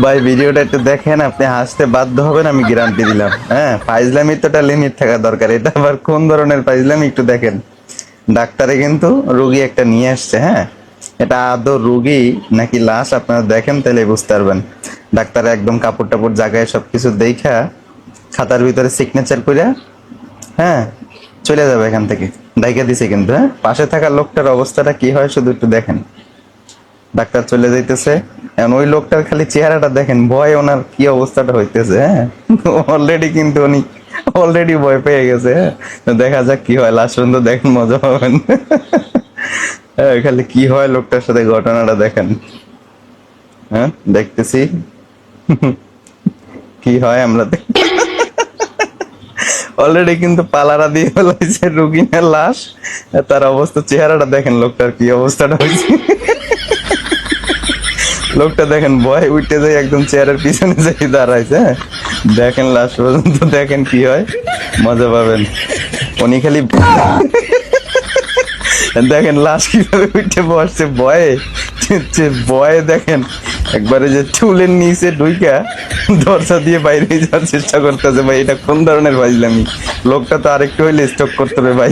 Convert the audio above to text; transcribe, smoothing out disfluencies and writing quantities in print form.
ভাই ভিডিওটা একটু দেখেন, আপনি হাসতে বাধ্য হবেন, আমি গ্যারান্টি দিলাম। হ্যাঁ, ফাইজলামির তো একটা লিমিট থাকা দরকার। এটা আবার কোন ধরনের ফাইজলামি একটু দেখেন। ডাক্তারে কিন্তু রোগী একটা নিয়ে আসছে। হ্যাঁ, এটা আদৌ রোগী নাকি লাশ আপনারা দেখেন তাহলে বুঝতে পারবেন। ডাক্তারে একদম কাপড় টাপড় জায়গায় সবকিছু দেখা খাতার ভিতরে সিগনেচার করে, হ্যাঁ, চলে যাবে এখান থেকে। ডাইকা দিছে কিন্তু। হ্যাঁ, পাশে থাকা লোকটার অবস্থাটা কি হয় শুধু একটু দেখেন। ডাক্তার চলে যাইতেছে, এখন ওই লোকটার খালি চেহারাটা দেখেন, ভয় ওনার কি অবস্থাটা হইতেছে। হ্যাঁ, অলরেডি কিন্তু উনি অলরেডি ভয় পেয়ে গেছে। হ্যাঁ, তো দেখা যাক কি হয়, লাস্ট পর্যন্ত দেখেন, মজা পাবেন। হ্যাঁ, খালি কি হয় লোকটার সাথে ঘটনাটা দেখেন। হ্যাঁ, দেখতেছি কি হয় আমরা অলরেডি কিন্তু পালারা দিয়ে ফেলাইছে রুগিনের লাশ। তার অবস্থা, চেহারাটা দেখেন লোকটার কি অবস্থাটা হয়েছে। লোকটা দেখেন ভয় উঠতে যায়, একদম চেয়ারের পিছনে যাই দাঁড়াইছে। হ্যাঁ, দেখেন লাস্ট পর্যন্ত দেখেন কি হয়, মজা পাবেন। উনি খালি দেখেন লাশ কিভাবে উঠে বসছে ভয়ে। ভয়ে দেখেন একবারে যে চুলের নিচে ঢুইকা দরজা দিয়ে বাইরে যাওয়ার চেষ্টা করতেছে। ভাই এটা কোন ধরনের ফাইজলামি? লোকটা তো আরেকটু হইলে স্টক করতে হবে ভাই।